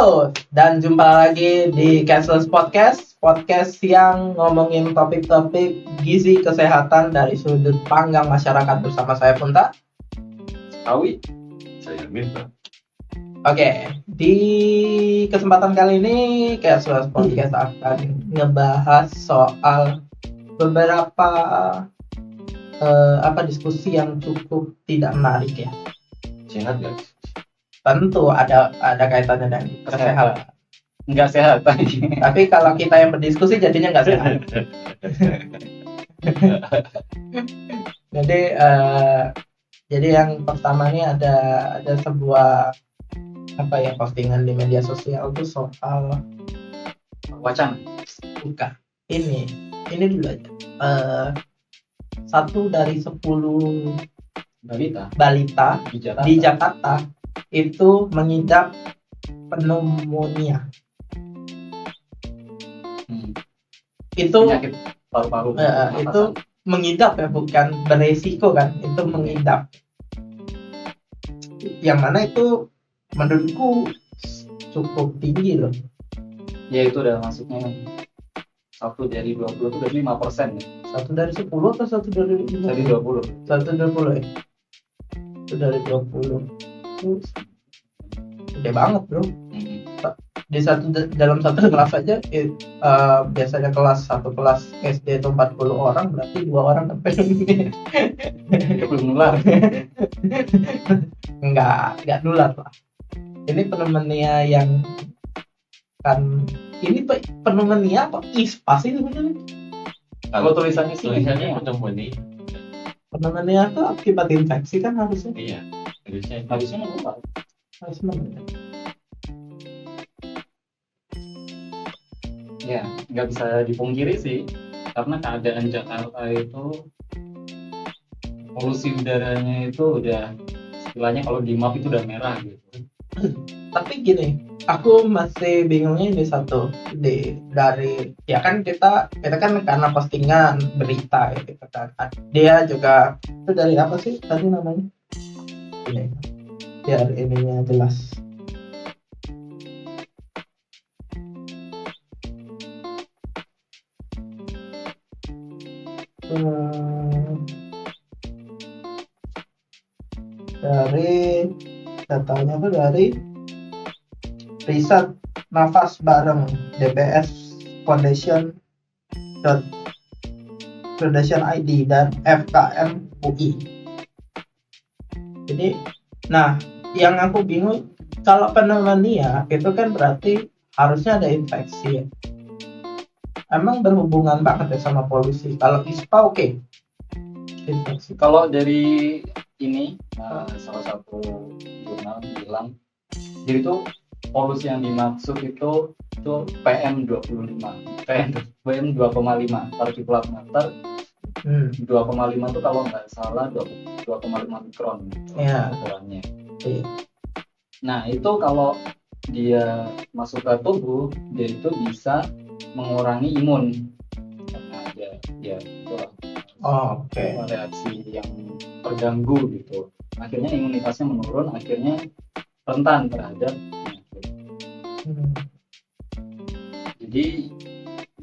Halo, dan jumpa lagi di Cashless Podcast yang ngomongin topik-topik gizi kesehatan dari sudut pandang masyarakat bersama saya Punta. Awi, saya Mirta. Oke, di kesempatan kali ini Cashless Podcast akan ngebahas soal beberapa diskusi yang cukup tidak menarik ya. Sehat guys. Tentu ada kaitannya dengan kesehatan. Nggak sehat. Tapi kalau kita yang berdiskusi jadinya nggak sehat. Jadi yang pertama ini ada sebuah postingan di media sosial tuh soal Wacana. bukan ini dulu aja. 1 dari 10 balita di Jakarta itu mengidap pneumonia. Itu penyakit paru-paru. itu mengidap ya, bukan beresiko kan, itu mengidap. Yang mana itu menurutku cukup tinggi loh. Ya itu udah masuknya 1 dari 20 itu udah 5% ya. 1 dari 10 atau 1 dari 5? Dari 20. 1 dari 20 ya. 1 dari 20. Gede banget bro. Dalam satu kelas aja biasanya satu kelas SD itu 40 orang, berarti 2 orang pneumonia. Itu belum nular. Enggak nular lah. Ini pneumonia yang kan ini pneumonia apa ISPA sih sebenarnya? Kalau tulisannya pneumonia. Pneumonia itu akibat infeksi kan harusnya. Iya, harusnya nular. Ya, nggak bisa dipungkiri sih, karena keadaan Jakarta itu polusi udaranya itu udah istilahnya kalau di map itu udah merah gitu. Tapi gini, aku masih bingungnya ini satu dari ya kan kita kan karena postingan berita gitu kan. Dia juga itu dari apa sih tadi namanya? Ini biar ininya jelas. Dari datanya tuh dari riset nafas bareng DBS Foundation ID dan FKM UI. Jadi, nah yang aku bingung kalau pneumonia itu kan berarti harusnya ada infeksi ya. Emang berhubungan banget ya sama polusi. Kalau ISPA oke. Infeksi. Kalau dari ini salah satu jurnal bilang, jadi itu polusi yang dimaksud itu PM25, PM 2,5 partikulat matter. 2,5 itu kalau nggak salah 2,5 mikron ukurannya. Nah itu kalau dia masuk ke tubuh, dia itu bisa mengurangi imun karena dia reaksi yang terganggu gitu. Akhirnya imunitasnya menurun, akhirnya rentan terhadap penyakit. Jadi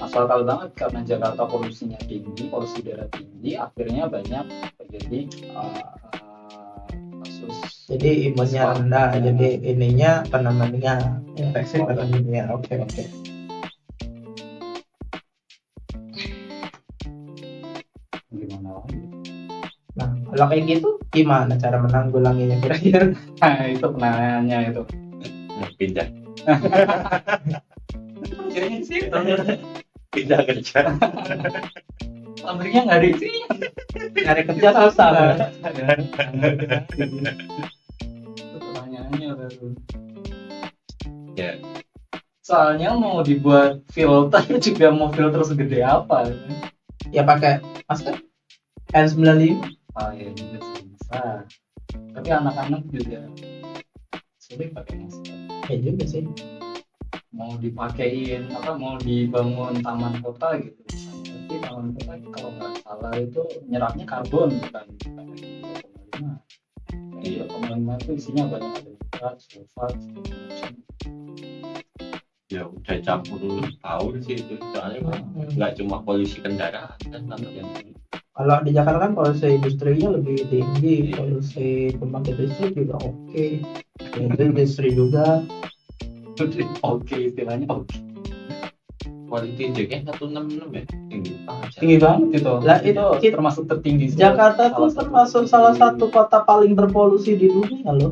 masuk akal banget karena Jakarta polusinya tinggi, polusi udara tinggi, akhirnya banyak terjadi kasus. Jadi imunnya rendah, jadi ininya pneumonia, infeksi pneumonia. Oke. Gimana lagi? Nah, kalau kayak gitu gimana cara menanggulanginya kira-kira? Nah, itu penanganannya itu. Pindah. Kira-kira sih. Pindah kerja. Pabriknya nggak ada isinya. Nyari kerja susah. Itu pertanyaannya baru. Ya. Soalnya mau dibuat filter juga mau filter segede apa? Ya pakai masker N95. Ya juga bisa. Tapi anak-anak juga sulit pakai masker. Ya juga sih. Mau dipakein mau dibangun taman kota gitu. Tapi taman kota kalau nggak salah itu nyerapnya karbon bukan 2,5. 2,5 itu isinya banyak ada nitrat, sulfat, Ya udah campur tahun sih itu. Soalnya kan nggak cuma polusi kendaraan kan sama yang Kalau di Jakarta kan polusi industrinya lebih tinggi, polusi pembangkit listrik juga oke. Itu industri juga. Oke, istilahnya oke. quality index-nya 166 ya. Tinggi banget. Tinggi banget itu. Lah, itu it- termasuk tertinggi. Jakarta tuh termasuk salah satu kota paling berpolusi di dunia loh.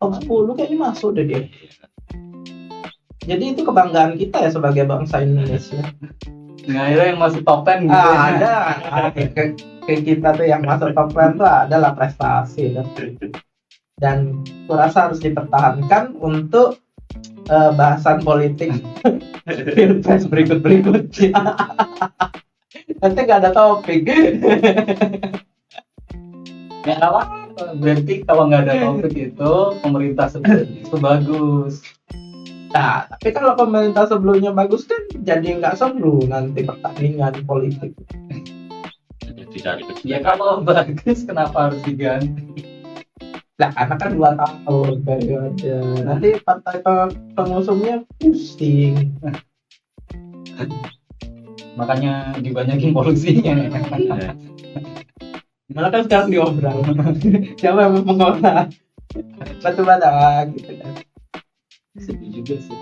Top 10 kayaknya masuk deh dia. Jadi itu kebanggaan kita ya sebagai bangsa Indonesia. Nah, itu yang masuk top 10 gitu. Ada. Kayak kita tuh yang masuk top 10 tuh adalah prestasi. Dan kurasa harus dipertahankan untuk bahasan politik pilpres berikutnya. Nanti nggak ada topik. Ya apa? Berarti kalau nggak ada topik itu pemerintah itu bagus. Nah, tapi kalau pemerintah sebelumnya bagus kan jadi nggak seru nanti pertandingan politik. Jadi dari Ya kalau bagus kenapa harus diganti? Nah, karena kan 2 tahun periode. Nanti partai pengusungnya pusing. Makanya dibanyakin polusinya. Malah kan sekarang diobrol. Siapa yang mengolah batu bara gitu kan. Sedih juga sih.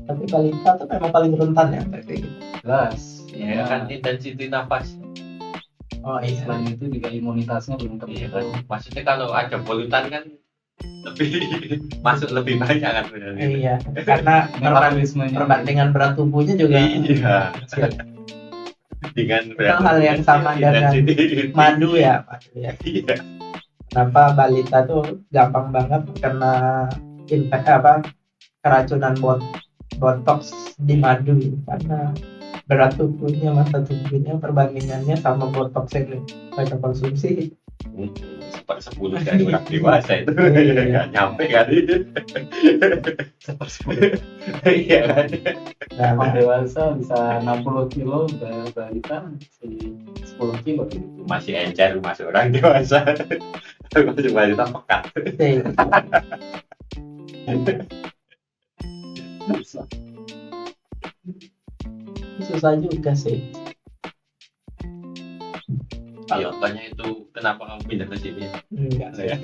Tapi balita tuh memang paling rentan ya kayak gitu. Jelas. ya kan intensity nafas. Oh iya. Selain itu juga imunitasnya belum Iya terbentuk. kan. Maksudnya kalau ada polutan kan lebih masuk lebih banyak kan sebenarnya. Iya, karena Metabolismenya. perbandingan berat tubuhnya juga Iya. kecil. Dengan Itu hal yang sama dengan intensity. madu ya, Pak. Ya. Iya. Kenapa balita tuh gampang banget kena keracunan botox di madu karena berat tubuhnya, masa tubuhnya perbandingannya sama botox yang mereka konsumsi. 1/10 dari orang dewasa itu Iya. nggak nyampe kali. Iya kan. Nah, Orang dewasa bisa 60 kilo, balita masih 10 kilo gitu. Masih encer masuk orang dewasa. Masih balita pekat. susah juga sih. Iya, makanya itu kenapa kamu pindah ke sini? Enggak sih. Ya.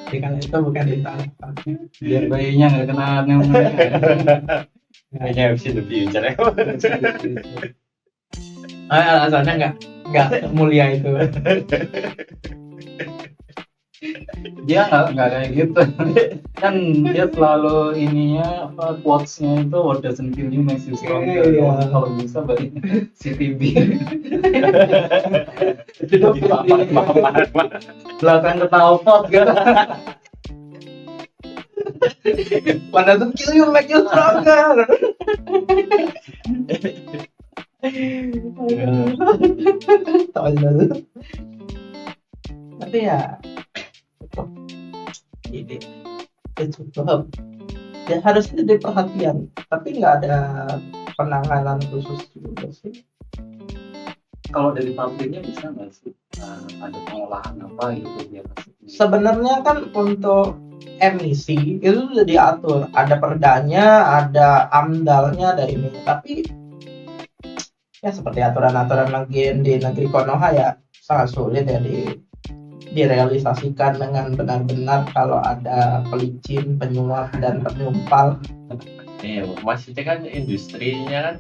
Jadi kalau itu bukan di tanah. Biar bayinya nggak kena pneumonia. Kayaknya habis lebih encer. Alasannya nggak mulia itu. Dia nggak kayak gitu. Kan dia selalu ininya apa quotes-nya itu what doesn't kill you makes you stronger. Iya. Kalau bisa balik CTB. Itu Belakang ketawa pot kan. What doesn't kill you make you stronger. Tolol. Tapi ya cukup. Ini cukup. Ya harusnya jadi perhatian, tapi nggak ada penanganan khusus juga sih. Kalau dari pabriknya bisa nggak sih ada pengolahan apa gitu biar Sebenarnya kan untuk emisi itu sudah diatur, ada perdanya, ada amdalnya, ada ini. Tapi ya seperti aturan-aturan lagi di negeri Konoha ya sangat sulit ya direalisasikan dengan benar-benar kalau ada pelicin, penyuap dan penyumpal. Iya, maksudnya kan industrinya kan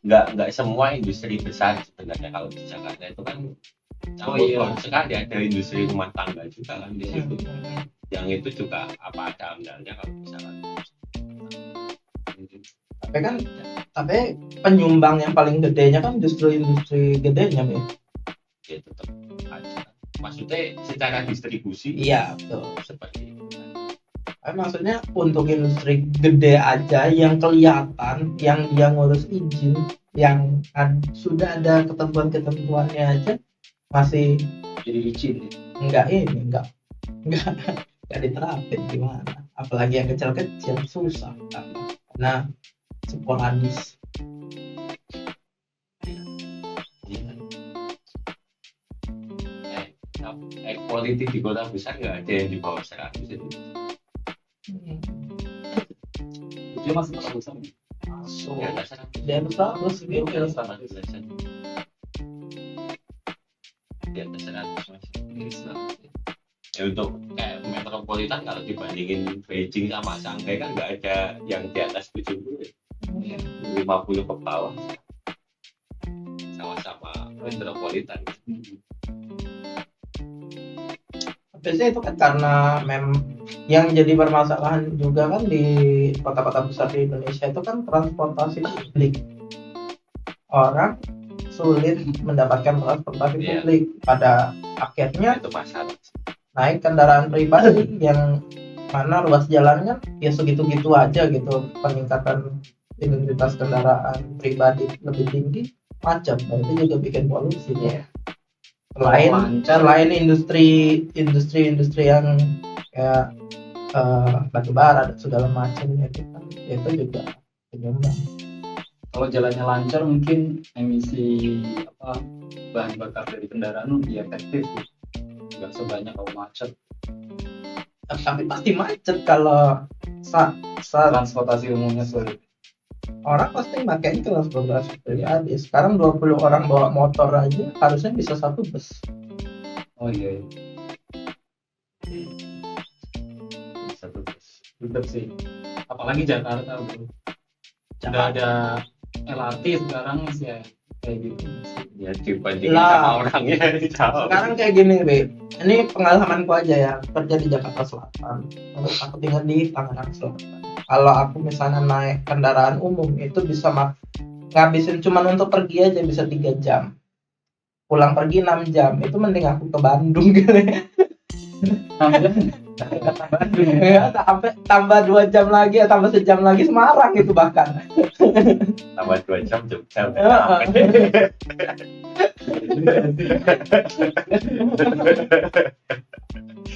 nggak semua industri besar sebenarnya kalau di Jakarta itu kan campur sekali ada industri rumah tangga juga kan di situ. Yang itu juga apa ada amdalnya kalau misalkan. Tapi penyumbang yang paling gedenya kan justru industri gedenya ya. Ya tetap aja. Maksudnya secara distribusi Iya betul. seperti itu. Maksudnya untuk industri gede aja yang kelihatan, yang dia ngurus izin, yang sudah ada ketentuan-ketentuannya aja masih jadi licin. enggak diterapin gimana? Apalagi yang kecil-kecil susah karena sporadis. quality di kota besar nggak ada yang di bawah 100 itu. Dia masih kota besar. So, Di atas 100. dia harus Di gitu. atas 100 belasan. Di atas 100 mas. Ya untuk kayak metropolitan kalau dibandingin Beijing sama Shanghai kan nggak ada yang di atas 70, 50 ke bawah. Sama-sama metropolitan. Biasanya itu kan karena yang jadi permasalahan juga kan di kota-kota besar di Indonesia itu kan transportasi publik. Orang sulit mendapatkan transportasi Iya. publik. Pada akhirnya Itu masalah. naik kendaraan pribadi yang mana ruas jalannya ya segitu-gitu aja gitu. Peningkatan identitas kendaraan pribadi lebih tinggi, macet, dan itu juga bikin polusi ya. Selain industri yang kayak batu bara dan segala macamnya itu juga penyumbang. Kalau jalannya lancar mungkin emisi bahan bakar dari kendaraan lebih efektif, nggak sebanyak kalau macet. Tapi pasti macet kalau Transportasi umumnya sulit. orang pasti makanya transportasi pribadi. Sekarang 20 orang bawa motor aja harusnya bisa satu bus. Oh iya, Satu bus. bener sih. Apalagi Jakarta bro. Udah ada LRT sekarang sih ya kayak gitu. Ya dibandingin Lah. sama orangnya jauh. Sekarang kayak gini, Be. Ini pengalamanku aja ya, kerja di Jakarta Selatan. Terus aku tinggal di Tangerang Selatan. Kalau aku misalnya naik kendaraan umum itu bisa ngabisin cuma untuk pergi aja bisa 3 jam. Pulang pergi 6 jam. Itu mending aku ke Bandung gitu ya. Ya, tambah 2 jam lagi, tambah sejam lagi Semarang itu bahkan. Tambah 2 jam Jogja.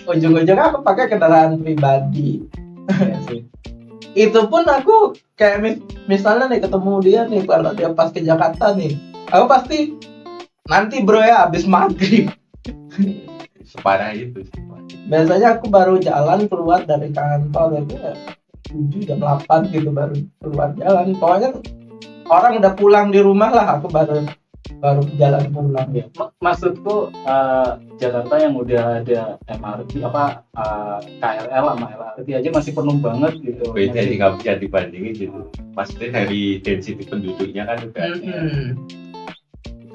Ujung-ujungnya aku pakai kendaraan pribadi. Iya sih. Itu pun aku kayak misalnya nih ketemu dia nih, kalau dia pas ke Jakarta nih, aku pasti nanti bro ya abis maghrib. Separah itu. Biasanya aku baru jalan keluar dari kantor itu ya 7 jam 8 gitu baru keluar jalan. Pokoknya orang udah pulang di rumah lah, aku baru jalan pulang. Ya, maksudku Jakarta yang udah ada MRT KRL sama LRT aja masih penuh banget gitu. Beda sih nggak bisa dibandingin gitu. Maksudnya dari density penduduknya kan udah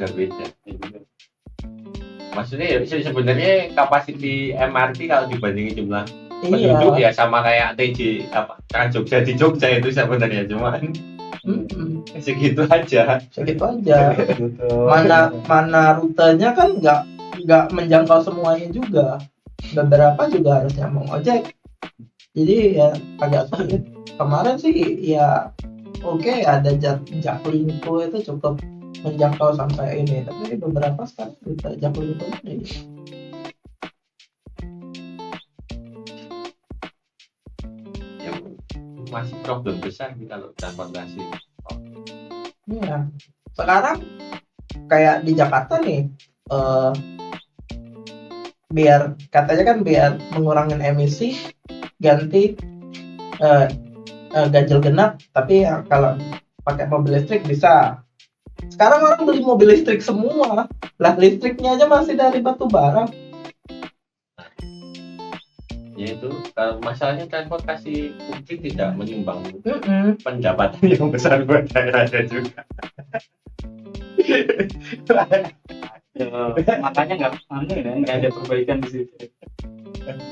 beda. Maksudnya ya sebenarnya kapasiti MRT kalau dibandingin jumlah penduduk ya sama kayak TJ Trans Jogja di Jogja itu sebenarnya cuma segitu aja. Mana rutenya kan nggak menjangkau semuanya juga. Beberapa juga harusnya mau ojek. Jadi ya agak sulit. Kemarin sih ya oke, ada Jaklingko itu cukup menjangkau sampai ini, tapi beberapa sekarang kita Jaklingko ini. Ya, masih problem besar nih kalau transportasi. Iya. Sekarang kayak di Jakarta nih, biar katanya kan biar mengurangin emisi ganti ganjil genap, tapi ya, kalau pakai mobil listrik bisa. Sekarang orang beli mobil listrik semua, lah listriknya aja masih dari batu bara. Ya itu kalau masalahnya transportasi publik tidak menyumbang pendapatan yang besar buat daerahnya juga. Makanya nggak ada perbaikan di situ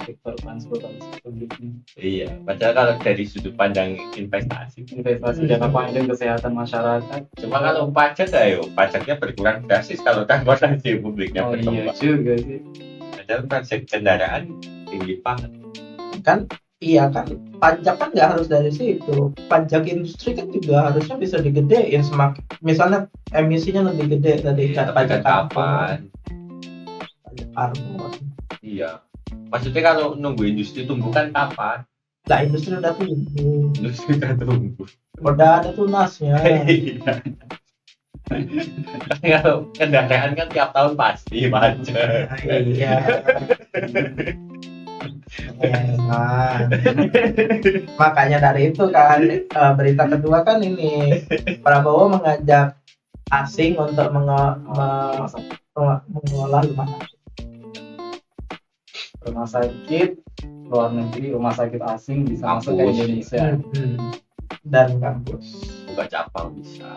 sektor transportasi publiknya. Iya, padahal kalau dari sudut pandang investasi jangka panjang kesehatan masyarakat. Cuma kalau pajak pajaknya berkurang drastis kalau transportasi publiknya berkembang. Iya juga sih. Padahal pajak kendaraan tinggi banget. Kan iya kan, pajak kan nggak harus dari situ. Pajak industri kan juga harusnya bisa digedein, semakin misalnya emisinya lebih gede dari pajak kapan? Pajak karbon. Iya. Maksudnya kalau nunggu industri tumbuh kan kapan? Lah industri udah tumbuh. Industri udah tumbuh. Udah ada tunasnya. Iya. Kalau kendaraan kan tiap tahun pasti macet. Iya. Emang. Makanya dari itu kan berita kedua kan ini Prabowo mengajak asing untuk mengelola rumah sakit. Rumah sakit luar negeri, rumah sakit asing bisa masuk ke Kampus. Indonesia. Dan kampus. Buka cabang bisa.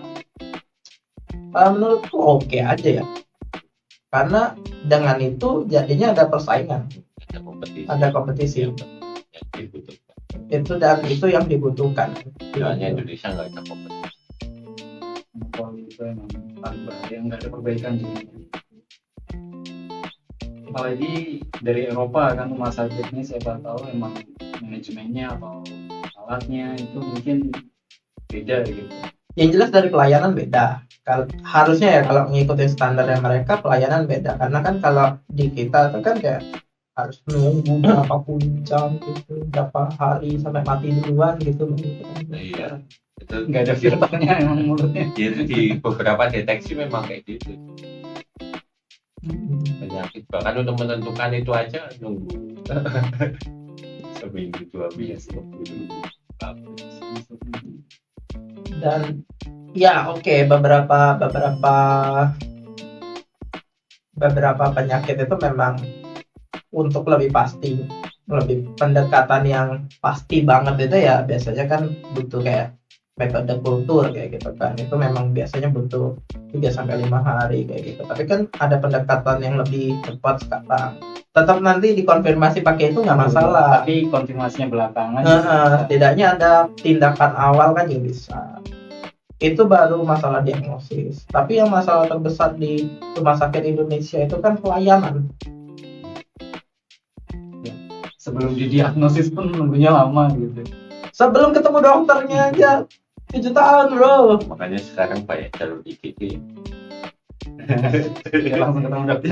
Menurutku oke aja ya, karena dengan itu jadinya ada persaingan, Ada kompetisi. ada kompetisi. Yang dibutuhkan. Itu yang dibutuhkan. Soalnya Indonesia nggak ada kompetisi. Monopoli itu emang paling bahaya, nggak ada perbaikan juga. Apalagi dari Eropa kan rumah sakitnya siapa tahu emang manajemennya atau alatnya itu mungkin beda gitu. Yang jelas dari pelayanan beda. Harusnya ya kalau mengikuti standarnya mereka pelayanan beda, karena kan kalau di kita itu kan kayak harus nunggu berapa puluh jam gitu, berapa hari sampai mati duluan gitu. Iya. Itu Nggak ada filternya emang mulutnya. itu di beberapa deteksi memang kayak gitu. Penyakit bahkan untuk menentukan itu aja nunggu seminggu 2 minggu. Dan ya oke, beberapa penyakit itu memang untuk lebih pendekatan yang pasti banget itu ya biasanya kan butuh kayak metode kultur kayak gitu kan, itu memang biasanya butuh 3-5 hari kayak gitu. Tapi kan ada pendekatan yang lebih cepat sekarang, tetap nanti dikonfirmasi pakai itu nggak masalah, Tapi konfirmasinya belakangan. setidaknya ada tindakan awal kan juga bisa. Itu baru masalah diagnosis. Tapi yang masalah terbesar di rumah sakit Indonesia itu kan pelayanan. Sebelum didiagnosis pun nunggunya lama gitu. Sebelum ketemu dokternya aja 7 tahun bro. Makanya sekarang banyak jalur IGD. Ya, langsung ketemu dokter.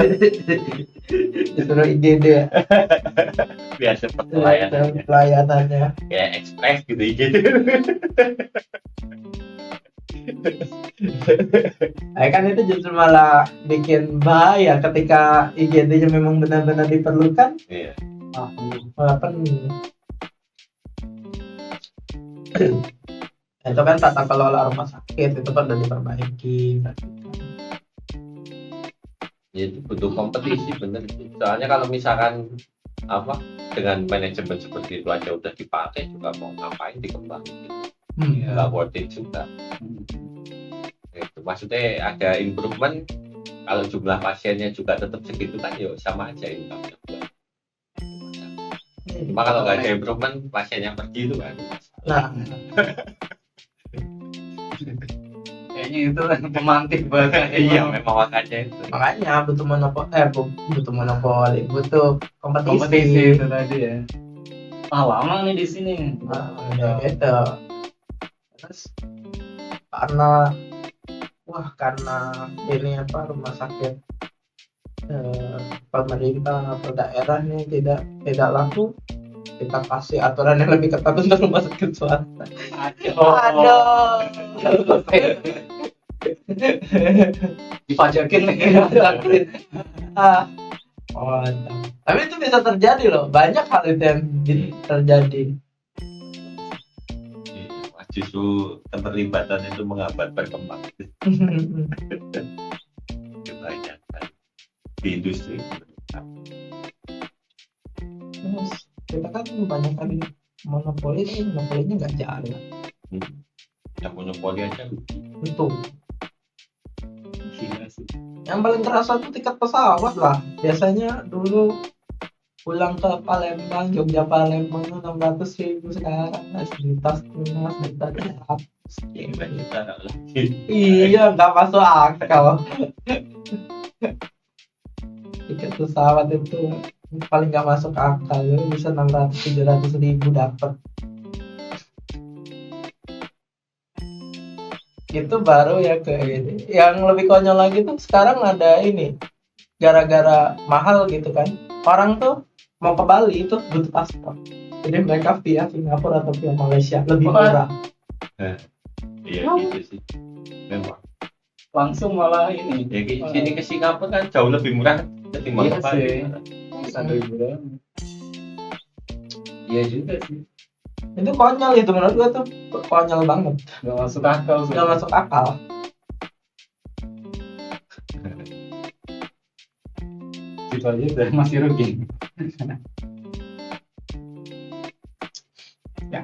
Disuruh IGD ya. Biar cepat pelayanannya. Pelayanannya. Kayak ekspres gitu IGD. Kan itu justru malah bikin bahaya ketika IGD-nya memang benar-benar diperlukan. Iya. Malah penuh. Itu kan tata kelola rumah sakit itu kan udah diperbaiki. Ya, itu butuh kompetisi bener. Soalnya kalau misalkan dengan manajemen seperti itu aja udah dipakai juga mau ngapain dikembangin? Nggak worth it juga. Itu maksudnya ada improvement. Kalau jumlah pasiennya juga tetap segitu kan ya sama aja income-nya. Cuma kalau nggak ada improvement pasiennya pergi itu kan. Nah, Kayaknya itu pemantik banget. Iya memang makanya itu. makanya butuh monopoli, butuh Kompetisi itu tadi ya. Lama nih di sini. Ya gitu. Terus karena ini rumah sakit pemerintah atau daerahnya tidak laku, kita kasih aturan yang lebih ketat untuk rumah sakit swasta. Aduh. Dipajakin nih. Tapi itu bisa terjadi loh, banyak hal itu yang terjadi. Justru keterlibatan itu menghambat perkembangan kebanyakan di industri. Terus kita kan banyak kali monopolinya nggak jalan. Yang monopoli aja Itu Gila sih. yang paling terasa tuh tiket pesawat lah. Biasanya dulu pulang ke Palembang, Jogja Palembang 600.000, sekarang sejuta setengah, sejuta 200. Iya, nggak masuk akal. Tiket pesawat itu paling nggak masuk akal, bisa 600-700 ribu dapat. Itu baru ya kayak gini. Yang lebih konyol lagi tuh sekarang ada ini, gara-gara mahal gitu kan, orang tuh mau ke Bali itu butuh paspor, jadi mereka via Singapura atau via Malaysia lebih murah. Iya gitu sih memang. langsung malah ini. Ya ke sini ke Singapura kan jauh lebih murah ketimbang Iya ke Bali. sih. Bisa 1.000 Iya juga sih. Itu konyol itu menurut gua tuh konyol banget, Gak masuk akal sih. nggak masuk akal. Gitu aja udah masih rugi. Ya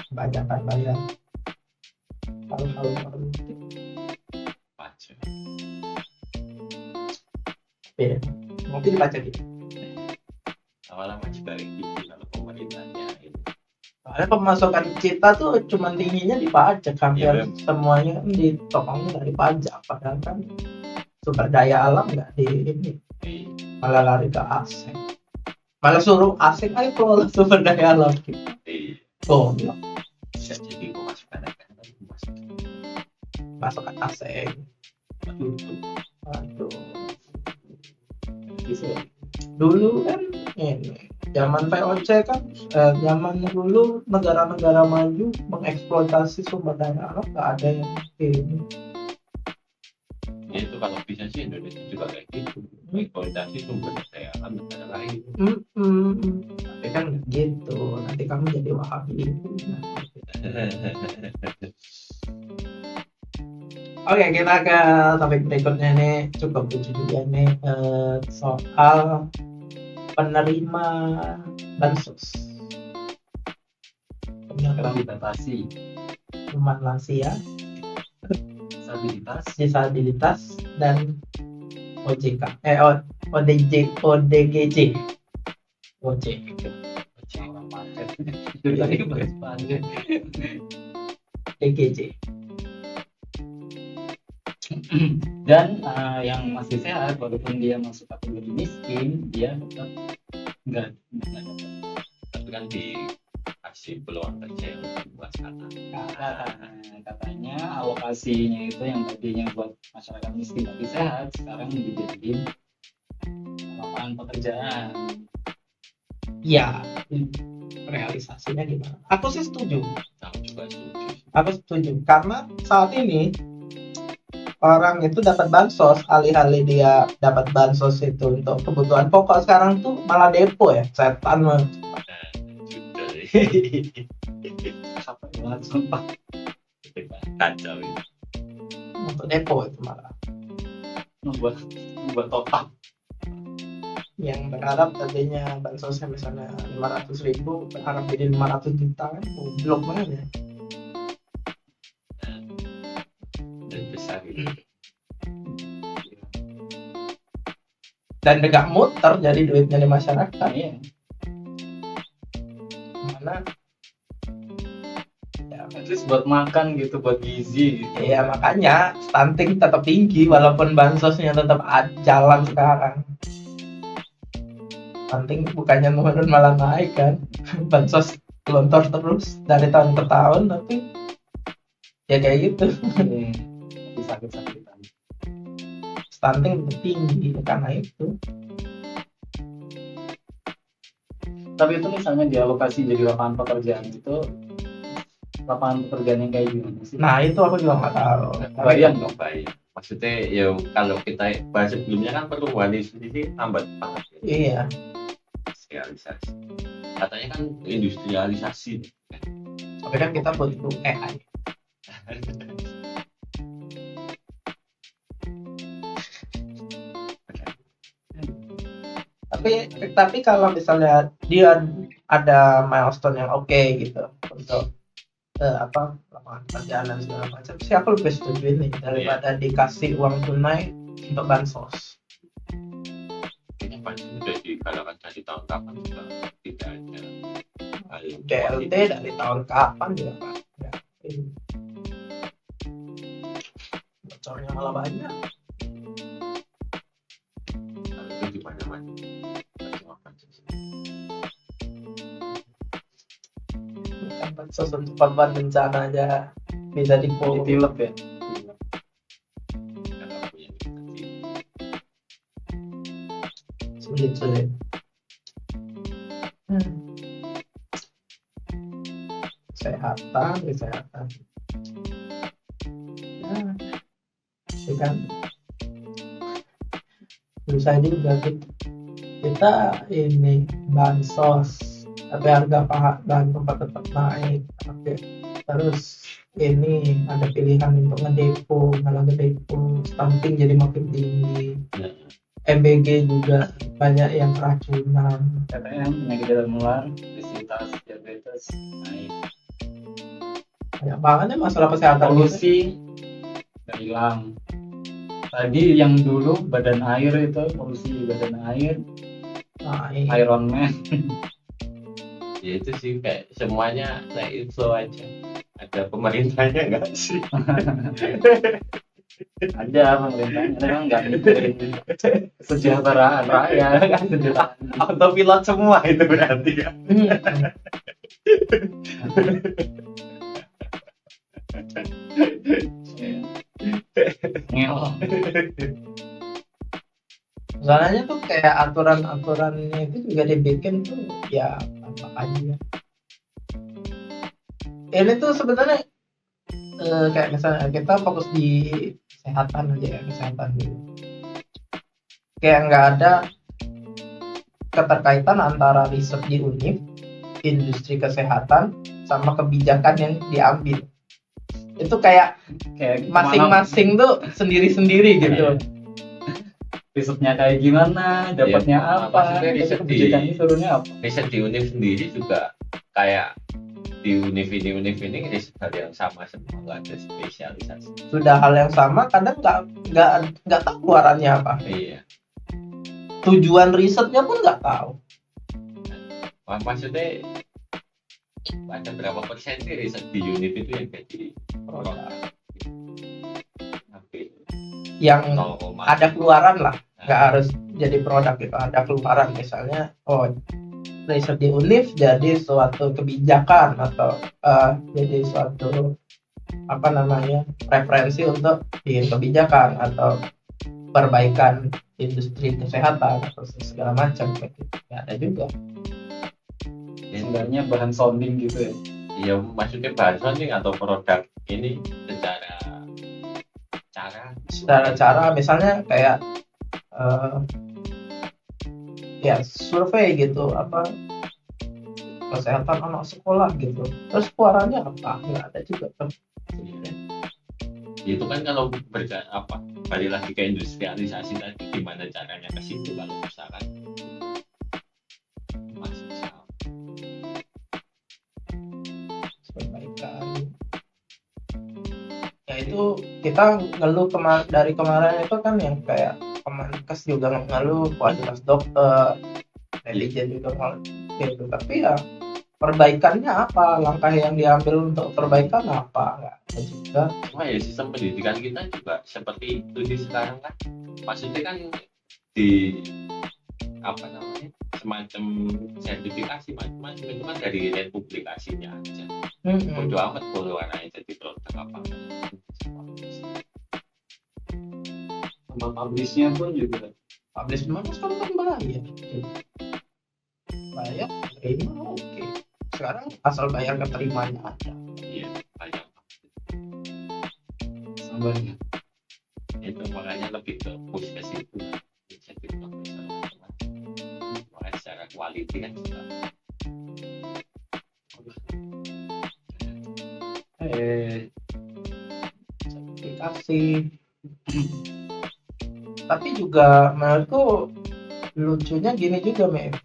bajakan bayar hal-hal baru. Pajak. Beda. Mungkin dibaca gitu. Lama-lama juga gitu kalau pemerintahnya itu. Soalnya pemasukan kita tuh cuman tingginya di pajak, hampir Iya, semuanya kan ditopangnya dari pajak, padahal kan sumber daya alam nggak di ini, malah lari ke asing, malah suruh asing ayo kelola sumber daya alam kita. Oh, Bisa jadi pemasukan negara pasukan asing. Aduh. Gitu. Dulu kan ini zaman VOC kan, zaman dulu negara-negara maju mengeksploitasi sumber daya alam, nggak ada yang ini. ya itu kalau bisa sih Indonesia juga kayak gitu eksploitasi sumber daya alam negara lain. Tapi kan gitu, nanti kamu jadi Wahabi. Oke, kita ke topik berikutnya nih, cukup lucu juga nih, soal penerima bansos. Sekarang dibatasi Cuman lansia, disabilitas dan OJK, ODGJ. orang paket. Dari tadi bahas paket. DGJ. Dan yang masih sehat walaupun dia masuk kategori miskin, dia tetap nggak dapat. Tapi kan dikasih peluang kerja yang lebih luas Katanya alokasinya itu yang tadinya buat masyarakat miskin tapi sehat sekarang dijadiin lapangan pekerjaan. Ya, realisasinya gimana? Aku sih setuju. Aku juga setuju. Aku setuju karena saat ini orang itu dapat bansos, alih-alih dia dapat bansos itu untuk kebutuhan pokok, sekarang tuh malah depo ya, setan mah. Capek banget sumpah. Kacau itu. Untuk depo itu malah. Membuat total. Yang berharap tadinya bansosnya misalnya 500.000, berharap jadi 500 juta kan, goblok banget ya. Dan besar gitu. Dan gak muter jadi duitnya di masyarakat. Iya. Mana At least buat makan gitu, buat gizi gitu. ya makanya stunting tetap tinggi walaupun bansosnya tetap jalan sekarang. Stunting bukannya menurun malah naik kan. Bansos gelontor terus dari tahun ke tahun, tapi ya kayak gitu. Iya. Tapi sakit-sakitan. Stunting tinggi karena itu. Tapi itu misalnya dialokasi jadi lapangan pekerjaan itu, lapangan pekerjaan yang kayak gimana sih? Nah itu aku juga nggak tahu. Bayang dong. Bayang. Maksudnya ya kalau kita bahas sebelumnya kan pertumbuhan itu sendiri lambat banget. Iya. Industrialisasi. Katanya kan industrialisasi. Tapi kan kita butuh AI. Tapi kalau misalnya dia ada milestone yang oke gitu untuk lapangan pekerjaan dan segala macam, sih aku lebih setuju ini daripada dikasih uang tunai untuk bansos. Kayaknya pasti sudah digalakan dari tahun kapan juga tidak ada. BLT dari tahun kapan juga Pak? Ya. Bocornya malah banyak. Itu di mana-mana. Bansos untuk korban bencana aja bisa Ditilep ya. sulit. Kesehatan. Ya, kan susah juga kita ini bansos tapi harga bahan pokok tetap naik. Oke. Terus ini ada pilihan untuk ngedepo, malah ngedepo stunting jadi makin tinggi. MBG juga banyak yang keracunan. TTM, penyakit dalam menular, obesitas, diabetes, naik. Banyak banget ya masalah kesehatan gitu. Polusi nggak hilang. Tadi yang dulu badan air itu, polusi badan air, Naik. Iron Man. Ya itu sih kayak semuanya kayak inflow aja. Ada pemerintahnya nggak sih? Ada pemerintahnya, memang nggak mikirin kesejahteraan rakyat kan, kesejahteraan. Autopilot semua itu berarti ya. Ngel. Soalnya tuh kayak aturan-aturannya itu juga dibikin tuh ya apa aja. Ini tuh sebenarnya kayak misalnya kita fokus di kesehatan aja ya, kesehatan dulu. Kayak nggak ada keterkaitan antara riset di UNIF, industri kesehatan, sama kebijakan yang diambil. Itu kayak masing-masing tuh sendiri-sendiri gitu. Risetnya kayak gimana, dapatnya apa, maksudnya riset kebijakannya turunnya apa. Riset di UNIF sendiri juga kayak di UNIF ini riset hal yang sama semua, nggak ada spesialisasi. Sudah hal yang sama, kadang nggak tahu keluarannya apa. Iya. Tujuan risetnya pun nggak tahu. Maksudnya ada berapa persen sih riset di UNIF itu yang jadi produk? Yang 0, ada keluaran lah, nggak harus jadi produk gitu. Ada keluaran misalnya, riset di UNIF jadi suatu kebijakan atau jadi suatu referensi untuk bikin kebijakan atau perbaikan industri kesehatan atau segala macam gitu. Ya, ada juga. Sebenarnya bahan sounding gitu ya. Iya, maksudnya bahan sounding atau produk ini secara Cara misalnya kayak ya survei gitu kesehatan anak sekolah gitu, terus keluarannya apa nggak ada juga kan. Itu kan kalau balik lagi ke industrialisasi tadi, gimana caranya ke situ kalau misalkan masih sama perbaikan. Ya itu kita ngeluh dari kemarin itu kan yang kayak Kemenkes juga ngeluh kualitas dokter, netizen juga ngeluh gitu. Tapi ya perbaikannya apa, langkah yang diambil untuk perbaikan apa, nggak ada juga. Cuma ya sistem pendidikan kita juga seperti itu di sekarang kan, maksudnya kan di semacam sertifikasi macam-macam itu kan dari rate publikasinya aja. Bodo amat puluhan aja jadi produk apa Sama publishnya pun juga. Publish memang sekarang kan bayar terima oke. Sekarang asal bayar keterimanya ada. Iya, banyak Sabarnya. itu, makanya lebih ke push ke situ. Jadi makanya secara quality kan juga sertifikasi. Tapi juga menurutku lucunya gini juga, Mei.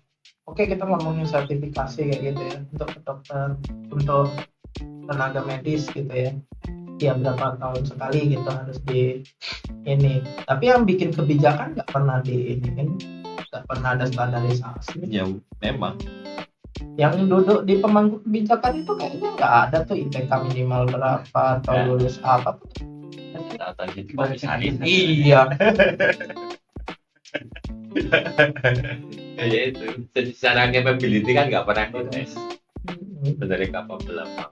Oke, kita ngomongin sertifikasi kayak gitu ya, untuk dokter, untuk tenaga medis gitu ya. Ya berapa tahun sekali gitu harus di ini. Tapi yang bikin kebijakan nggak pernah nggak pernah ada standarisasi. ya memang Yang duduk di pemangku kebijakan itu kayaknya nggak ada tuh IPK minimal berapa atau lulus apa tuh. atau jadi komisaris. Iya. Ya itu, jadi secara capability kan nggak pernah dites dari capable apa.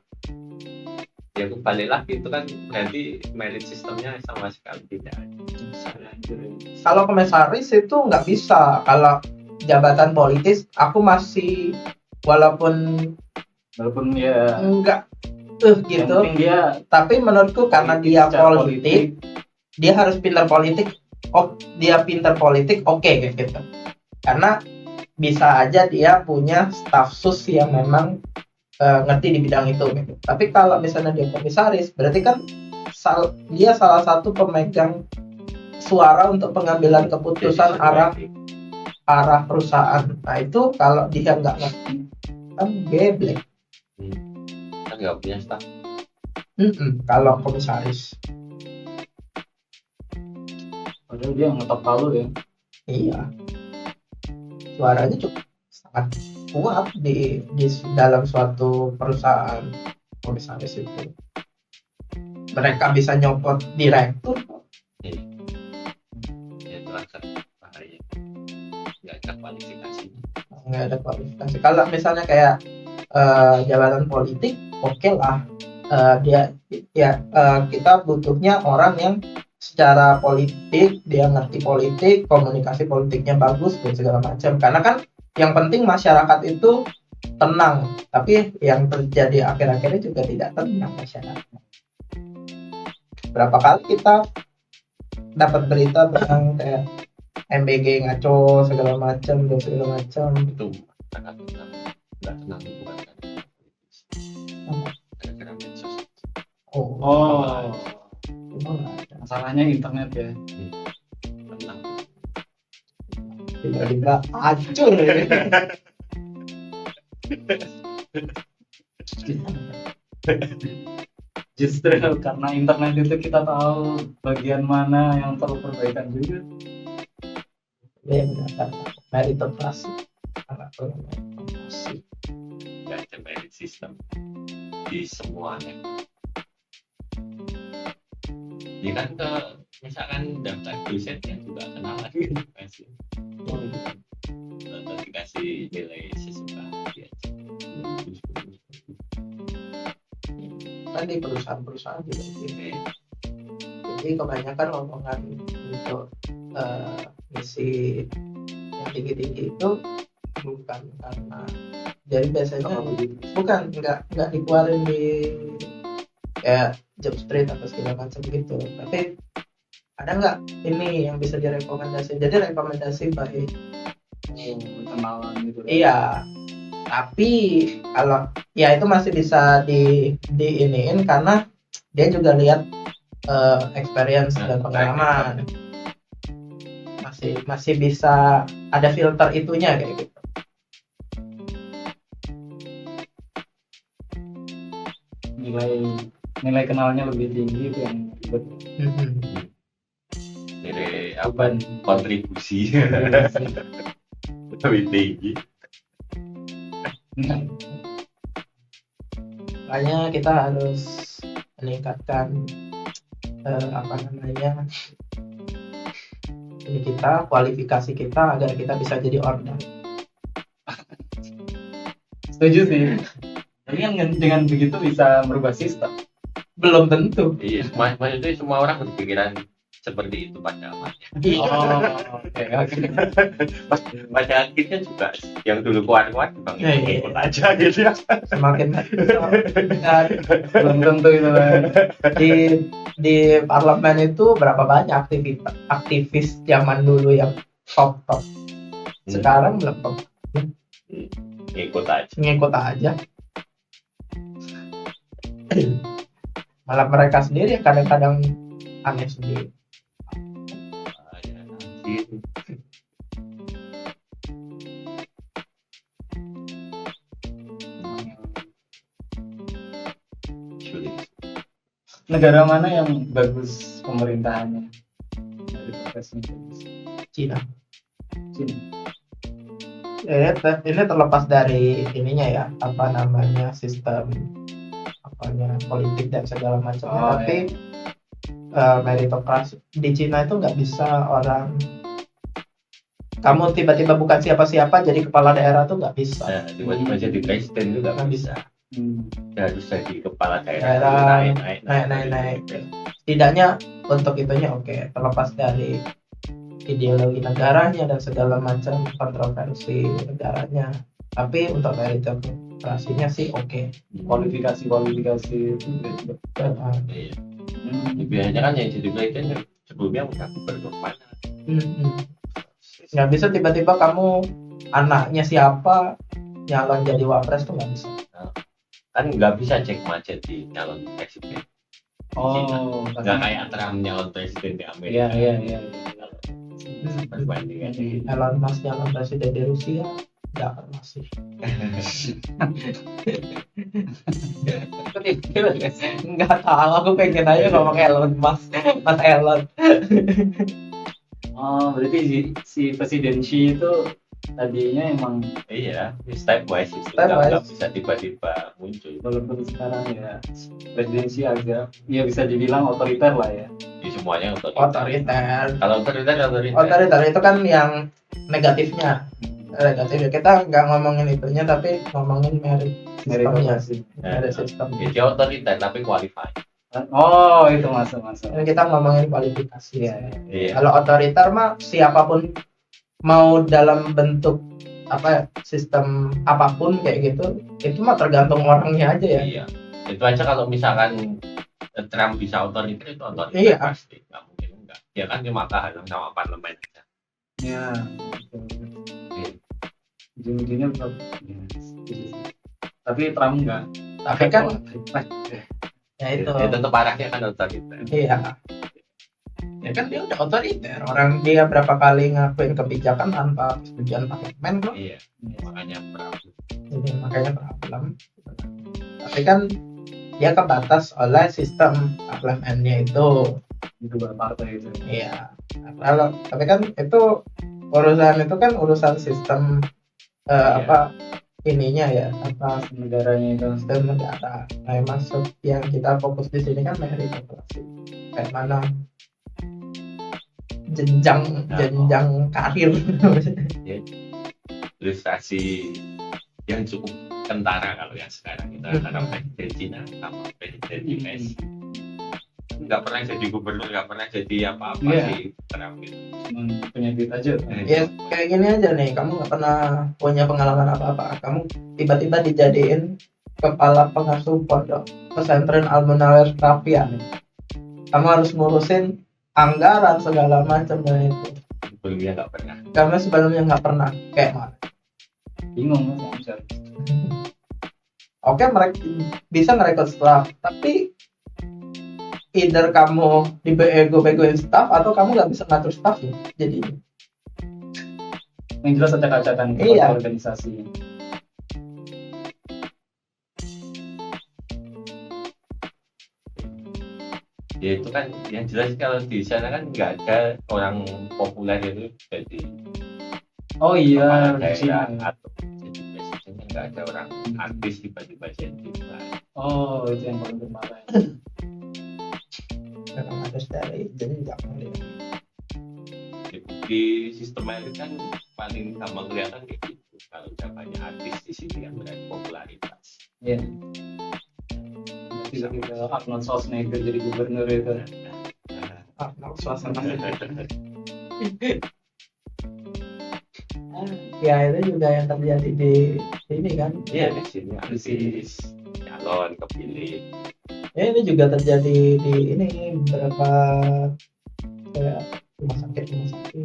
Ya kembali lagi itu kan berarti merit sistemnya sama sekali tidak ada. Kalau komisaris itu nggak bisa. Kalau jabatan politis aku masih walaupun ya enggak gitu. yang penting dia Tapi menurutku karena dia politik dia harus pintar politik. Oh, dia pintar politik, oke kayak gitu. Karena bisa aja dia punya staf sus yang memang ngerti di bidang itu gitu. Tapi kalau misalnya dia komisaris, berarti kan dia salah satu pemegang suara untuk pengambilan keputusan arah perusahaan. Nah itu kalau dia nggak ngerti kan geblek. Kan nggak punya staff. Kalau komisaris. Padahal dia ngetok palu ya. Iya. Suaranya cukup sangat kuat di dalam suatu perusahaan komisaris itu. Mereka bisa nyopot direktur. Ya itu kan bahaya. Nggak ada kualifikasi. Nggak ada kualifikasi. Kalau misalnya kayak jabatan politik, oke lah. Kita butuhnya orang yang secara politik dia ngerti politik, komunikasi politiknya bagus dan segala macam. Karena kan yang penting masyarakat itu tenang, tapi yang terjadi akhir-akhirnya juga tidak tenang masyarakat. Berapa kali kita dapat berita tentang kayak MBG ngaco segala macam dan segala macam. Itu sangat tenang. Nggak tenang itu bukan karena medsos. Oh. Gimana? Masalahnya internet ya. Tenang. Tiba-tiba hancur ya. Justru karena internet itu kita tahu bagian mana yang perlu perbaikan juga. Ya benar, meritokrasi. Anak meritokrasi. Nggak ada merit system di semuanya. Ya kan misalkan daftar dosennya juga kenalan gitu kasih. Atau dikasih nilai sesuka dia. Kan di perusahaan-perusahaan juga gitu. Jadi kebanyakan omongan untuk misi yang tinggi-tinggi itu bukan karena, jadi biasanya bukan nggak dikeluarin di kayak job street atau segala macam gitu, tapi ada nggak ini yang bisa direkomendasi, jadi rekomendasi baik. Kenalan gitu. Iya, tapi kalau ya itu masih bisa di iniin karena dia juga lihat experience dan pengalaman, masih bisa ada filter itunya kayak gitu. Nilai kenalnya lebih tinggi itu yang ribet. Nilai apa? Kontribusi lebih tinggi. Makanya kita harus meningkatkan ini kita, kualifikasi kita agar kita bisa jadi order. Setuju sih. Tapi kan dengan begitu bisa merubah sistem. Belum tentu. Iya, maksudnya semua orang berpikiran seperti itu pada akhirnya. Oke. Pada akhirnya juga yang dulu kuat-kuat bang ikut aja gitu ya. Semakin Belum tentu itu. di parlemen itu berapa banyak aktivis zaman dulu yang top. Sekarang belum ngikut aja. Malah mereka sendiri yang kadang-kadang aneh sendiri. Negara mana yang bagus pemerintahannya dari profesinya? Cina. Ini terlepas dari ininya ya, sistem politik dan segala macamnya, tapi meritokrasi di Cina itu nggak bisa orang kamu tiba-tiba bukan siapa-siapa jadi kepala daerah tuh nggak bisa. Tiba-tiba jadi presiden juga nggak bisa. Harus jadi kepala daerah naik. Setidaknya untuk itunya oke. Terlepas dari ideologi negaranya dan segala macam kontroversi negaranya, tapi untuk meritokrasinya sih oke. Kualifikasi itu biasanya kan yang jadi presiden sebelumnya udah gubernur mana. Nggak bisa tiba-tiba kamu anaknya siapa nyalon jadi wapres tuh nggak bisa. Kan nggak bisa cek macet di calon presiden. Oh, Nggak kayak Trump nyalon presiden di Amerika. Iya. Perbandingan gitu. Elon Musk nyalon presiden di Rusia nggak akan masih. Nggak tahu, aku pengen aja ngomong Elon Musk, Mas Elon. Oh, berarti si presiden Xi itu tadinya emang Iya, step wise itu Step wise. nggak bisa tiba-tiba muncul. walaupun sekarang ya presiden Xi agak ya bisa dibilang otoriter lah ya. Di semuanya Otoriter. Kalau otoriter. Otoriter itu kan yang negatifnya. Negatifnya kita nggak ngomongin itunya tapi ngomongin merit sistemnya. Meritokrasi. Merit sistem. Ya, dia otoriter tapi qualified. Oh, itu masuk. Ini kita ngomongin kualifikasi. Iya. Iya. Kalau otoriter mah siapapun mau dalam bentuk apa sistem apapun kayak gitu, itu mah tergantung orangnya aja ya. Iya. Itu aja kalau misalkan Trump bisa otoriter itu otoriter Iya. pasti. Nggak mungkin enggak. Dia kan cuma kehalang sama parlemen aja. Ya. Iya. Ujung-ujungnya tetap. Ya, tapi Trump enggak. Tapi kan ya itu. Ya tetap arahnya kan otoriter. Iya. Ya kan dia udah otoriter. Orang dia berapa kali ngakuin kebijakan tanpa persetujuan parlemen kok. Iya. Makanya problem. Jadi makanya problem. Tapi kan dia kebatas oleh sistem parlemennya itu. dua partai itu. Iya. Kalau tapi kan itu urusan sistem Iya. apa ininya ya apa Negaranya itu. sistem negara. Nah, yang masuk yang kita fokus di sini kan meritokrasi. Kayak mana jenjang karir. Ilustrasi yang cukup kentara kalau yang sekarang itu antara presiden Cina sama presiden US. Nggak pernah jadi gubernur, nggak pernah jadi apa-apa Iya. sih Trump itu. Cuman punya duit aja. Ya kayak gini aja nih, kamu nggak pernah punya pengalaman apa-apa, kamu tiba-tiba dijadiin kepala pengasuh pondok pesantren Al-Munawwir Rafia nih. Kamu harus ngurusin anggaran segala macam dan itu. Sebelumnya nggak pernah. Karena sebelumnya nggak pernah kayak mana. Bingung kan? Oke, mereka bisa merekrut staff, tapi either kamu dibego-begoin staff atau kamu nggak bisa ngatur staff ya. Jadi Yang jelas acak-acakan Iya. organisasi. Ya itu kan yang jelas kalau di sana kan nggak ada orang populer itu jadi Oh iya, kepala di sini. daerah atau jadi presidennya, nggak ada orang artis tiba-tiba jadi. Oh, itu yang paling bermasalah. memang harus dari jenjang. Di sistem itu kan paling gampang kelihatan kayak gitu. Kalau zamannya artis di sini yang berani popularitas. Iya. Tiba-tiba Arnold Schwarzenegger jadi gubernur itu. Suasana. Ya itu juga yang terjadi di sini kan. Iya di sini artis calon kepilih. Ya ini juga terjadi di ini beberapa kayak rumah sakit Dinasti.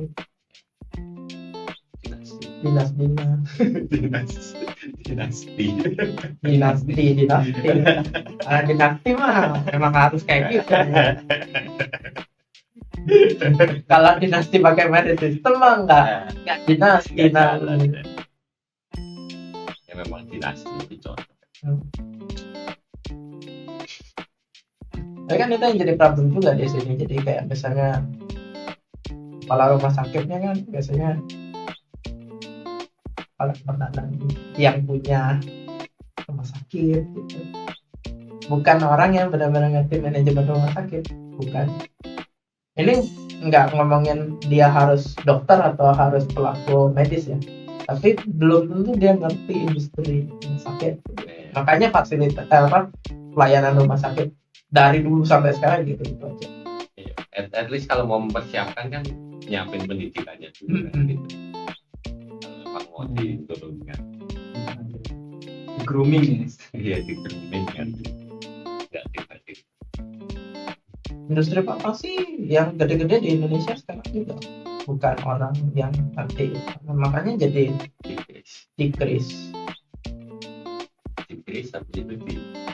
dinasti mah memang harus kayak gitu. Kalau dinasti pakai merit system mah nggak dinasti. Ya memang dinasti itu contoh. Tapi kan itu yang jadi problem juga di sini. Jadi kayak misalnya kepala rumah sakitnya kan biasanya kepala pertahanan yang punya rumah sakit gitu. Bukan orang yang benar-benar ngerti manajemen rumah sakit, bukan. Ini nggak ngomongin dia harus dokter atau harus pelaku medis ya, tapi belum tentu dia ngerti industri rumah sakit. Makanya fasilitas pelayanan rumah sakit dari dulu sampai sekarang gitu aja. At least kalau mau mempersiapkan kan nyiapin pendidikannya dulu kan gitu. Kalau memang mau diturunkan. Grooming ini. Iya di grooming kan. Nggak tiba-tiba. industri apa sih yang gede-gede di Indonesia sekarang juga bukan orang yang ngerti, makanya jadi Dikris decrease. tapi itu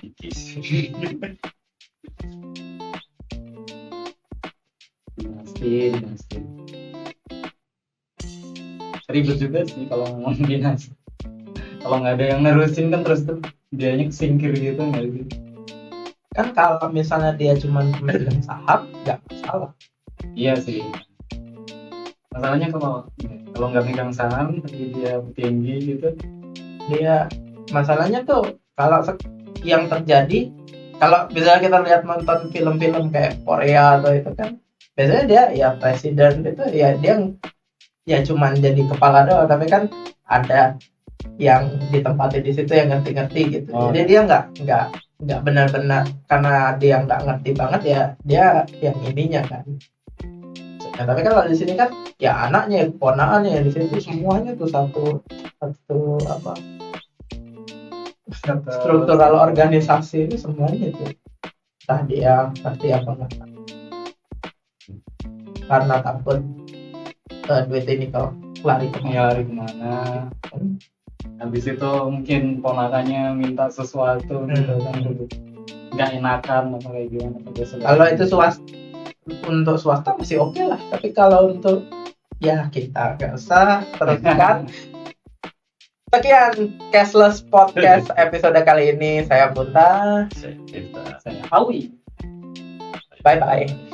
dikis. dinasti ribet juga sih kalau ngomong dinasti. Kalau nggak ada yang nerusin kan terus tuh dianya kesingkir gitu nggak gitu. Kan kalau misalnya dia cuma pemegang saham nggak masalah. Iya sih, masalahnya kalau nggak megang saham tapi dia tinggi gitu. Dia masalahnya tuh kalau yang terjadi kalau misalnya kita lihat nonton film-film kayak Korea atau itu kan biasanya dia ya presiden itu ya dia ya cuman jadi kepala doang, tapi kan ada yang ditempati di situ yang ngerti-ngerti gitu. Oh, Jadi dia nggak benar-benar karena dia nggak ngerti banget ya dia yang ininya kan. Nah, tapi kan kalau di sini kan ya anaknya, ponakannya di situ semuanya tuh satu apa struktural organisasi itu semuanya itu entah dia ngerti apa enggak karena takut duit ini kalau lari nyari kemana. Habis itu mungkin ponakannya minta sesuatu gitu kan, nggak enakan apa kayak gimana. Kalau itu untuk swasta masih oke lah, tapi kalau untuk ya kita nggak usah teruskan. Sekian Cashless Podcast episode kali ini. Saya Bunta. Saya saya Awi. Bye bye.